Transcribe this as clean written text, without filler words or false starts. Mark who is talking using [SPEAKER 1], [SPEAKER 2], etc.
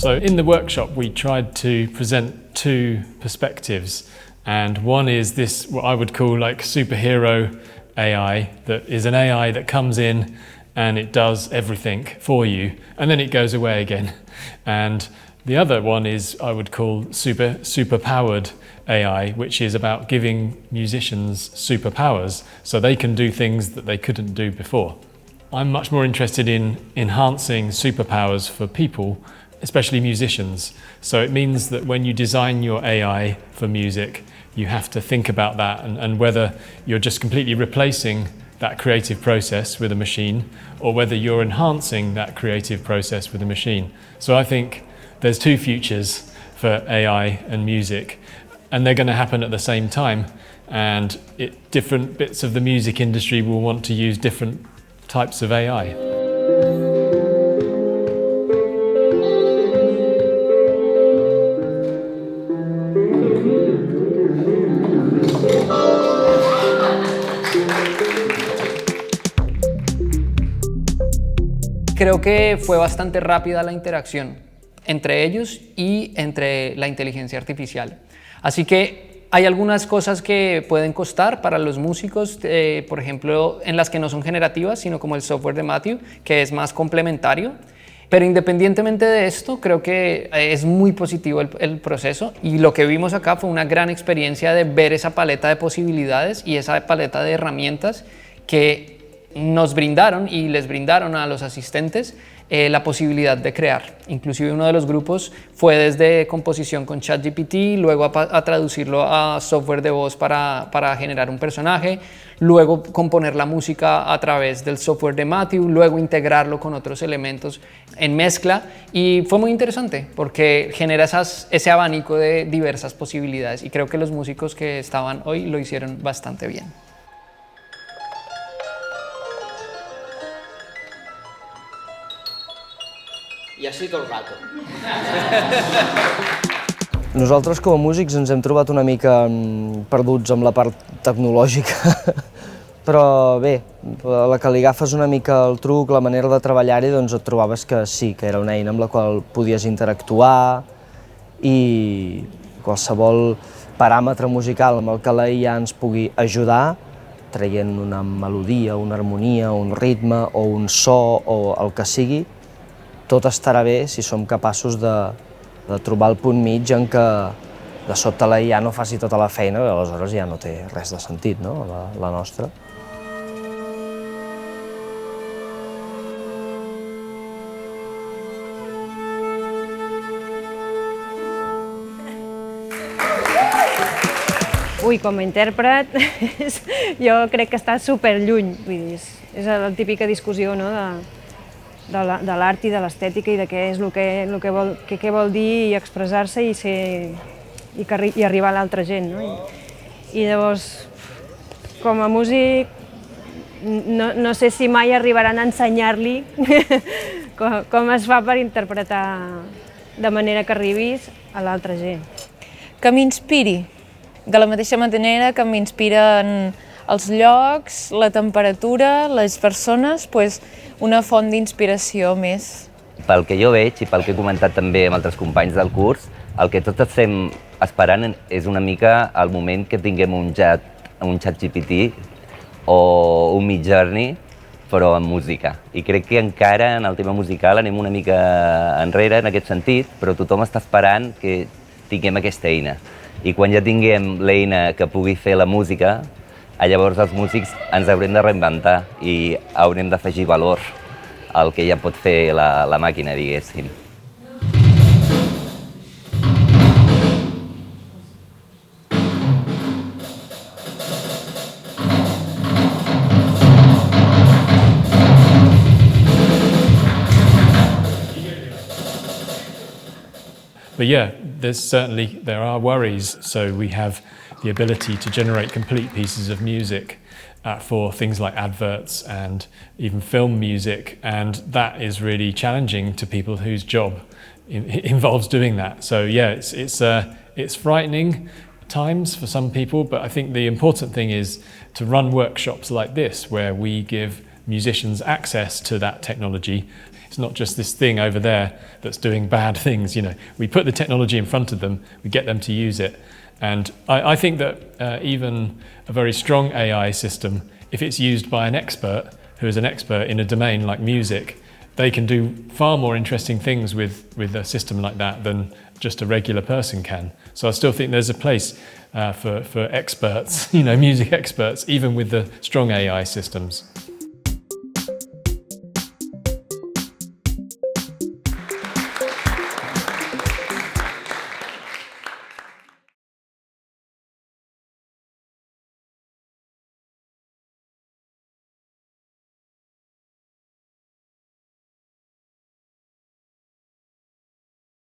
[SPEAKER 1] So in the workshop we tried to present two perspectives, and one is this, what I would call like superhero AI, that is an AI that comes in and it does everything for you and then it goes away again. And the other one is I would call super powered AI, which is about giving musicians superpowers so they can do things that they couldn't do before. I'm much more interested in enhancing superpowers for people, especially musicians. So it means that when you design your AI for music, you have to think about that and whether you're just completely replacing that creative process with a machine or whether you're enhancing that creative process with a machine. So I think there's two futures for AI and music, and they're going to happen at the same time, and different bits of the music industry will want to use different types of AI.
[SPEAKER 2] Creo que fue bastante rápida la interacción entre ellos y entre la inteligencia artificial. Así que hay algunas cosas que pueden costar para los músicos, por ejemplo, en las que no son generativas, sino como el software de Matthew, que es más complementario. Pero independientemente de esto, creo que es muy positivo el proceso, y lo que vimos acá fue una gran experiencia de ver esa paleta de posibilidades y esa paleta de herramientas que nos brindaron y les brindaron a los asistentes la posibilidad de crear. Inclusive uno de los grupos fue desde composición con ChatGPT, luego a traducirlo a software de voz para generar un personaje, luego componer la música a través del software de Matthew, luego integrarlo con otros elementos en mezcla, y fue muy interesante porque genera ese abanico de diversas posibilidades, y creo que los músicos que estaban hoy lo hicieron bastante bien.
[SPEAKER 3] I així tot el rato.
[SPEAKER 4] Nosaltres com a músics ens hem trobat una mica perduts amb la part tecnològica, però bé, a la que li agafes una mica el truc, la manera de treballar-hi, doncs et trobaves que sí, que era una eina amb la qual podies interactuar i qualsevol paràmetre musical amb el que la IA ens pugui ajudar, traient una melodia, una harmonia, un ritme o un so o el que sigui, tot estarà bé si som capaços de trobar el punt mig en què de sobte la IA no faci tota la feina, i aleshores ja no té res de sentit, no?, la nostra.
[SPEAKER 5] Ui, com a intèrpret, jo crec que està superlluny. És la típica discussió, no?, de l'art i de l'estètica i de què és què vol dir i expressar-se i arribar a l'altra gent, no? I llavors, com a músic, no sé si mai arribaran a ensenyar-li com es fa per interpretar de manera que arribis a l'altra gent.
[SPEAKER 6] Que m'inspiri, de la mateixa manera que m'inspiren els llocs, la temperatura, les persones, una font d'inspiració més.
[SPEAKER 7] Pel que jo veig i pel que he comentat també amb altres companys del curs, el que tots estem esperant és una mica el moment que tinguem un ChatGPT o un Midjourney, però en música. I crec que encara en el tema musical anem una mica enrere en aquest sentit, però tothom està esperant que tinguem aquesta eina. I quan ja tinguem l'eina que pugui fer la música, llavors els músics ens haurem de reinventar i haurem d'afegir valor al que ja pot fer la màquina, diguéssim.
[SPEAKER 1] But yeah, there are worries. So we have the ability to generate complete pieces of music for things like adverts and even film music, and that is really challenging to people whose job involves doing that. So yeah, it's frightening at times for some people, but I think the important thing is to run workshops like this where we give musicians access to that technology. It's not just this thing over there that's doing bad things. You know, we put the technology in front of them, we get them to use it. And I think that even a very strong AI system, if it's used by an expert who is an expert in a domain like music, they can do far more interesting things with a system like that than just a regular person can. So I still think there's a place for experts, you know, music experts, even with the strong AI systems.